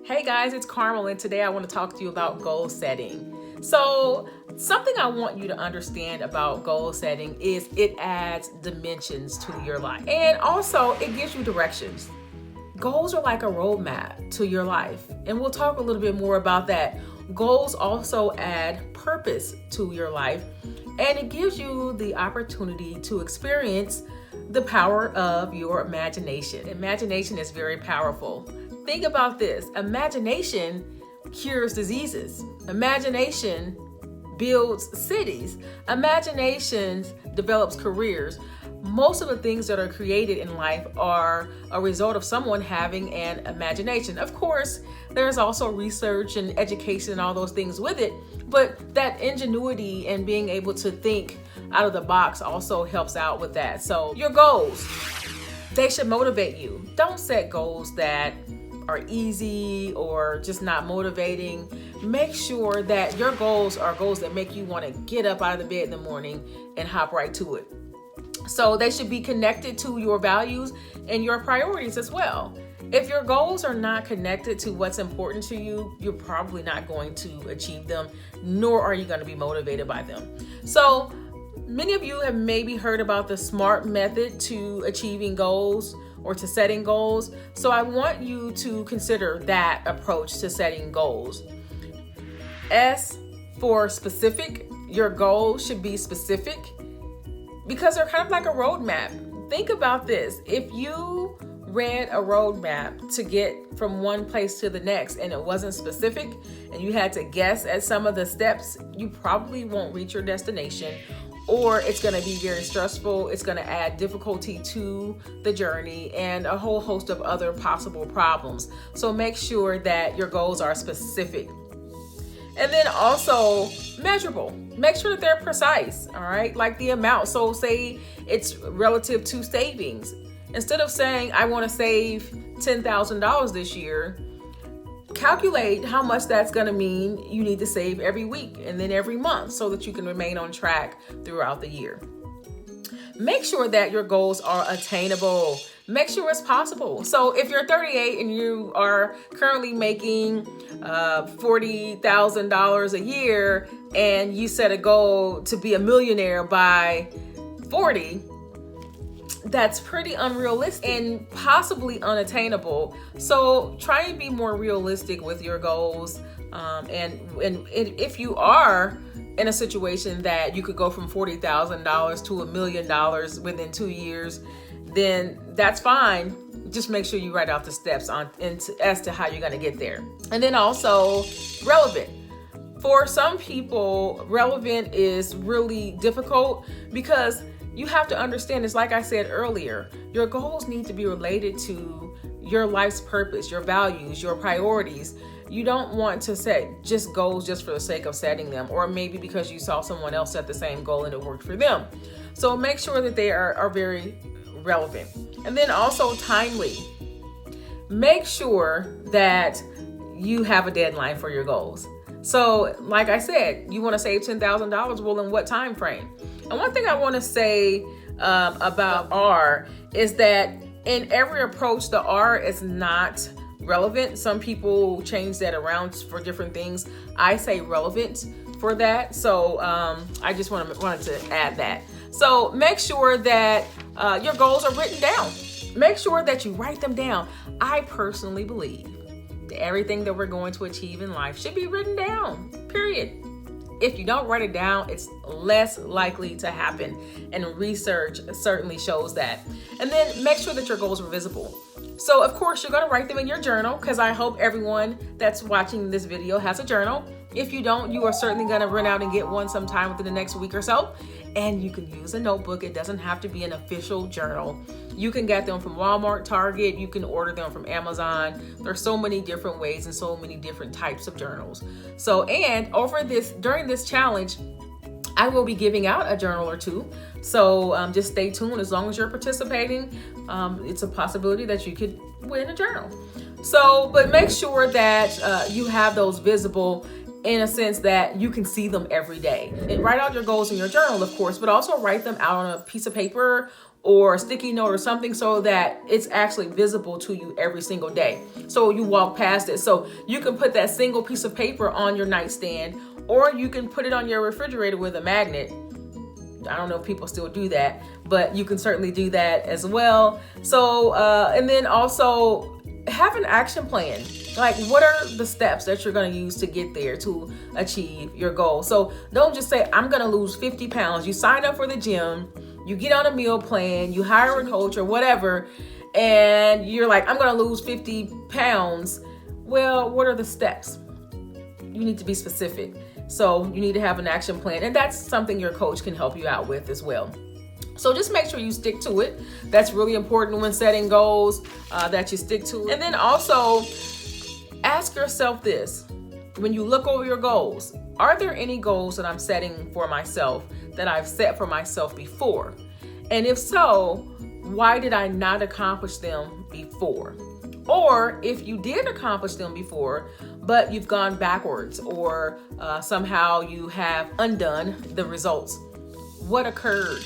Hey guys, it's Carmel, and today I want to talk to you about goal setting. So, something I want you to understand about goal setting is it adds dimensions to your life, and also it gives you directions. Goals are like a roadmap to your life, and we'll talk a little bit more about that. Goals also add purpose to your life, and it gives you the opportunity to experience the power of your imagination. Imagination is very powerful. Think about this. Imagination cures diseases. Imagination builds cities. Imagination develops careers. Most of the things that are created in life are a result of someone having an imagination. Of course, there's also research and education and all those things with it, but that ingenuity and being able to think out of the box also helps out with that. So your goals, they should motivate you. Don't set goals that are easy or just not motivating. Make sure that your goals are goals that make you want to get up out of the bed in the morning and hop right to it. So they should be connected to your values and your priorities as well. If your goals are not connected to what's important to you, you're probably not going to achieve them, nor are you going to be motivated by them. So many of you have maybe heard about the SMART method to achieving goals or to setting goals. So I want you to consider that approach to setting goals. S for specific. Your goal should be specific because they're kind of like a roadmap. Think about this. If you read a roadmap to get from one place to the next and it wasn't specific and you had to guess at some of the steps, you probably won't reach your destination, or it's going to be very stressful. It's going to add difficulty to the journey and a whole host of other possible problems. So make sure that your goals are specific. And then also measurable. Make sure that they're precise, all right? Like the amount. So say it's relative to savings. Instead of saying, I want to save $10,000 this year, calculate how much that's going to mean you need to save every week and then every month so that you can remain on track throughout the year. Make sure that your goals are attainable. Make sure it's possible. So if you're 38 and you are currently making $40,000 a year and you set a goal to be a millionaire by 40, that's pretty unrealistic and possibly unattainable. So try and be more realistic with your goals. And if you are in a situation that you could go from $40,000 to $1 million within 2 years, then that's fine. Just make sure you write out the steps as to how you're going to get there. And then also relevant. For some people, relevant is really difficult because you have to understand, it's like I said earlier, your goals need to be related to your life's purpose, your values, your priorities. You don't want to set just goals just for the sake of setting them, or maybe because you saw someone else set the same goal and it worked for them. So make sure that they are very relevant. And then also timely. Make sure that you have a deadline for your goals. So like I said, you want to save $10,000. Well, in what time frame? And one thing I want to say about R is that in every approach, the R is not relevant. Some people change that around for different things. I say relevant for that. So I just wanted to add that. So make sure that your goals are written down. Make sure that you write them down. I personally believe that everything that we're going to achieve in life should be written down, period. If you don't write it down, it's less likely to happen. And research certainly shows that. And then make sure that your goals are visible. So of course, you're going to write them in your journal, because I hope everyone that's watching this video has a journal. If you don't, you are certainly going to run out and get one sometime within the next week or so. And you can use a notebook. It doesn't have to be an official journal. You can get them from Walmart, Target. You can order them from Amazon. There's so many different ways and so many different types of journals. So, and during this challenge, I will be giving out a journal or two. So just stay tuned. As long as you're participating, it's a possibility that you could win a journal. So, but make sure that you have those visible in a sense that you can see them every day. And write out your goals in your journal, of course, but also write them out on a piece of paper or a sticky note or something so that it's actually visible to you every single day. So you walk past it. So you can put that single piece of paper on your nightstand, or you can put it on your refrigerator with a magnet. I don't know if people still do that, but you can certainly do that as well. So, and then also have an action plan. Like, what are the steps that you're going to use to get there to achieve your goal? So don't just say, I'm going to lose 50 pounds. You sign up for the gym, you get on a meal plan, you hire a coach or whatever, and you're like, I'm going to lose 50 pounds. Well, what are the steps? You need to be specific. So you need to have an action plan, and that's something your coach can help you out with as well. So just make sure you stick to it. That's really important when setting goals, that you stick to it. And then also ask yourself this: when you look over your goals, are there any goals that I'm setting for myself that I've set for myself before? And if so, why did I not accomplish them before? Or if you did accomplish them before, but you've gone backwards, or somehow you have undone the results, what occurred?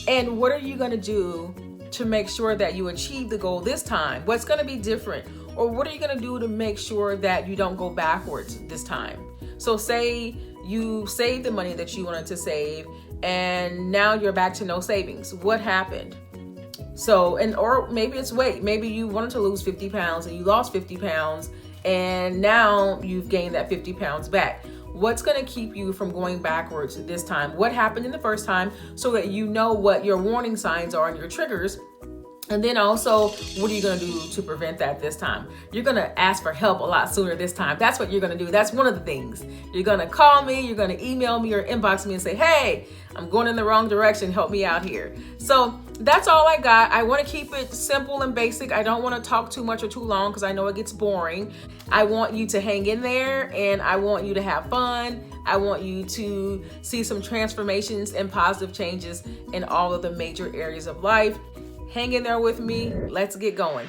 And what are you going to do to make sure that you achieve the goal this time? What's going to be different? Or what are you going to do to make sure that you don't go backwards this time? So say you saved the money that you wanted to save, and now you're back to no savings. What happened? So, or maybe it's weight. Maybe you wanted to lose 50 pounds and you lost 50 pounds, and now you've gained that 50 pounds back. What's going to keep you from going backwards this time? What happened in the first time, so that you know what your warning signs are and your triggers? And then also, what are you going to do to prevent that this time? You're going to ask for help a lot sooner this time. That's what you're going to do. That's one of the things. You're going to call me, you're going to email me or inbox me and say, hey, I'm going in the wrong direction. Help me out here. So that's all I got. I want to keep it simple and basic. I don't want to talk too much or too long because I know it gets boring. I want you to hang in there, and I want you to have fun. I want you to see some transformations and positive changes in all of the major areas of life. Hang in there with me. Let's get going.